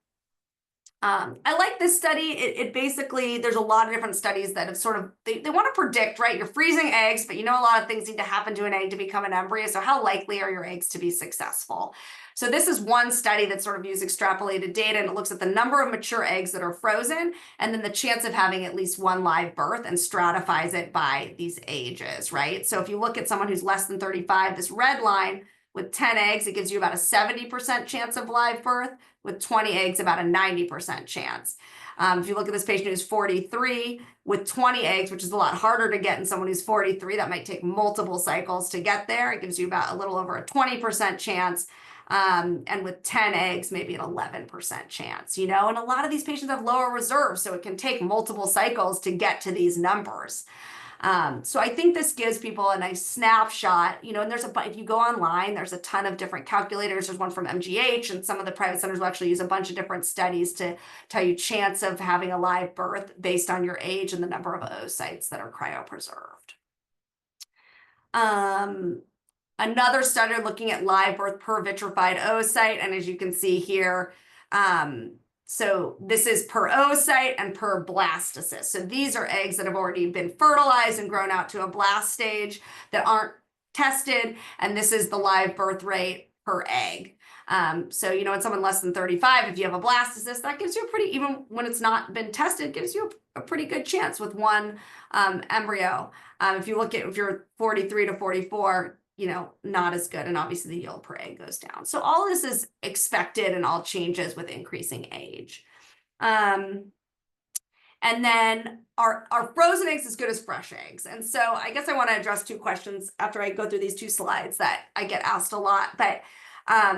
I like this study. It basically, there's a lot of different studies that have sort of, they want to predict, right? You're freezing eggs, but a lot of things need to happen to an egg to become an embryo. So how likely are your eggs to be successful? So this is one study that sort of used extrapolated data, and it looks at the number of mature eggs that are frozen and then the chance of having at least one live birth and stratifies it by these ages, right? So if you look at someone who's less than 35, this red line with 10 eggs, it gives you about a 70% chance of live birth. With 20 eggs, about a 90% chance. If you look at this patient who's 43 with 20 eggs, which is a lot harder to get in someone who's 43, that might take multiple cycles to get there. It gives you about a little over a 20% chance. And with 10 eggs, maybe an 11% chance, and a lot of these patients have lower reserves, so it can take multiple cycles to get to these numbers. So I think this gives people a nice snapshot, and if you go online, there's a ton of different calculators. There's one from MGH, and some of the private centers will actually use a bunch of different studies to tell you chance of having a live birth based on your age and the number of oocytes that are cryopreserved. Another study looking at live birth per vitrified oocyte, and as you can see here, so this is per oocyte and per blastocyst. So these are eggs that have already been fertilized and grown out to a blast stage that aren't tested. And this is the live birth rate per egg. So, in someone less than 35, if you have a blastocyst, that gives you even when it's not been tested, gives you a pretty good chance with one embryo. If you're 43 to 44, not as good. And obviously the yield per egg goes down. So all this is expected and all changes with increasing age. And then are frozen eggs as good as fresh eggs? And so I guess I want to address two questions after I go through these two slides that I get asked a lot. But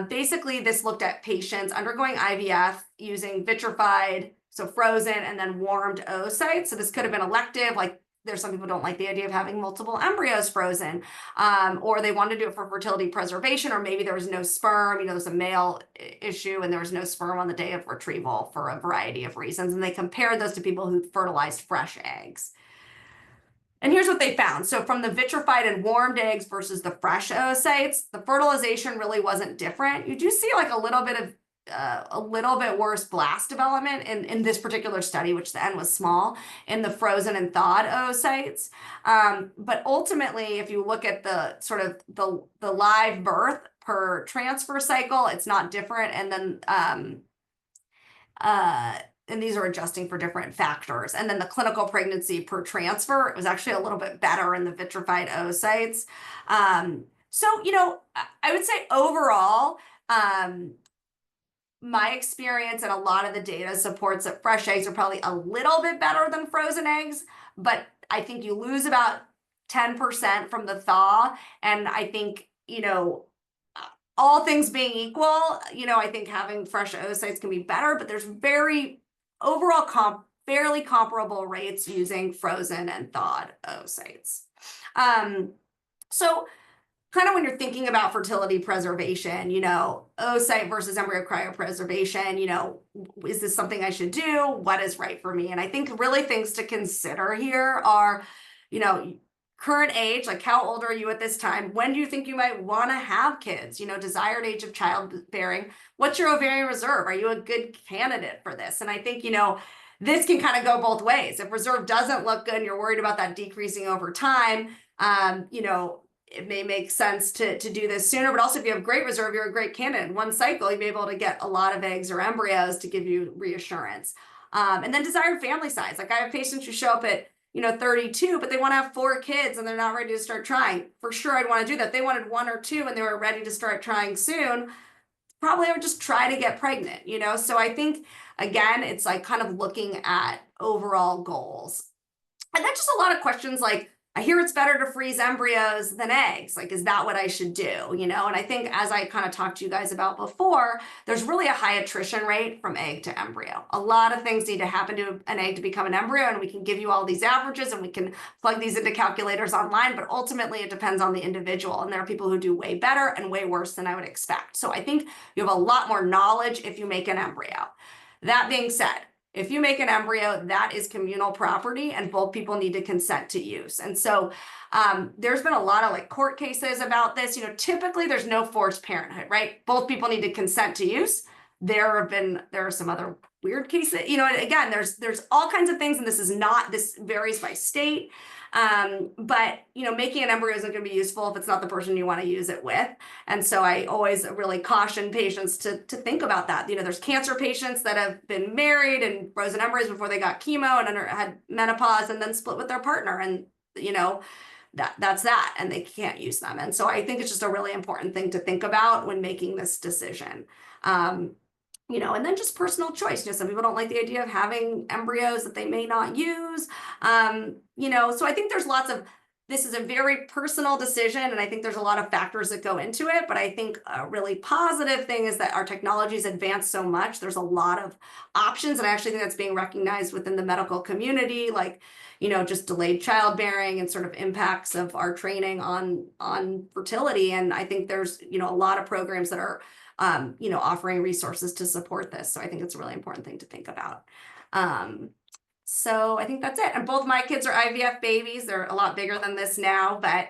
basically this looked at patients undergoing IVF using vitrified, so frozen and then warmed oocytes. So this could have been elective, like there's some people who don't like the idea of having multiple embryos frozen, or they want to do it for fertility preservation, or maybe there was no sperm, there's a male issue and there was no sperm on the day of retrieval for a variety of reasons. And they compared those to people who fertilized fresh eggs. And here's what they found. So from the vitrified and warmed eggs versus the fresh oocytes, the fertilization really wasn't different. You do see like a little bit worse blast development in this particular study, which the N was small, in the frozen and thawed oocytes. But ultimately, if you look at the sort of the live birth per transfer cycle, it's not different. And then and these are adjusting for different factors. And then the clinical pregnancy per transfer, it was actually a little bit better in the vitrified oocytes. So, I would say overall, my experience and a lot of the data supports that fresh eggs are probably a little bit better than frozen eggs, but I think you lose about 10% from the thaw. And I think, all things being equal, I think having fresh oocytes can be better, but there's fairly comparable rates using frozen and thawed oocytes. So kind of when you're thinking about fertility preservation, oocyte versus embryo cryopreservation, is this something I should do? What is right for me? And I think really things to consider here are, current age, like how old are you at this time? When do you think you might want to have kids? Desired age of childbearing. What's your ovarian reserve? Are you a good candidate for this? And I think, this can kind of go both ways. If reserve doesn't look good and you're worried about that decreasing over time, it may make sense to do this sooner, but also if you have great reserve, you're a great candidate. In one cycle, you'll be able to get a lot of eggs or embryos to give you reassurance. And then desired family size. Like I have patients who show up at 32, but they want to have 4 kids and they're not ready to start trying. For sure, I'd want to do that. If they wanted 1 or 2 and they were ready to start trying soon, probably I would just try to get pregnant. So I think, again, it's like kind of looking at overall goals. And then just a lot of questions like, I hear it's better to freeze embryos than eggs. Like, is that what I should do? And I think, as I kind of talked to you guys about before, there's really a high attrition rate from egg to embryo. A lot of things need to happen to an egg to become an embryo, and we can give you all these averages and we can plug these into calculators online, but ultimately it depends on the individual. And there are people who do way better and way worse than I would expect. So I think you have a lot more knowledge if you make an embryo. That being said, if you make an embryo, that is communal property and both people need to consent to use. And so there's been a lot of like court cases about this. Typically there's no forced parenthood, right? Both people need to consent to use. There are some other weird cases, again, there's all kinds of things, and this varies by state. But making an embryo isn't going to be useful if it's not the person you want to use it with. And so I always really caution patients to think about that. There's cancer patients that have been married and frozen embryos before they got chemo and had menopause and then split with their partner, and that's that, and they can't use them. And so I think it's just a really important thing to think about when making this decision. And then just personal choice. Some people don't like the idea of having embryos that they may not use. So I think this is a very personal decision, and I think there's a lot of factors that go into it. But I think a really positive thing is that our technology has advanced so much. There's a lot of options, and I actually think that's being recognized within the medical community, like, just delayed childbearing and sort of impacts of our training on fertility. And I think there's, a lot of programs that are offering resources to support this. So I think it's a really important thing to think about. So I think that's it. And both my kids are IVF babies. They're a lot bigger than this now, but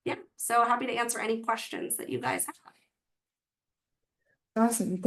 yeah, so happy to answer any questions that you guys have. Awesome.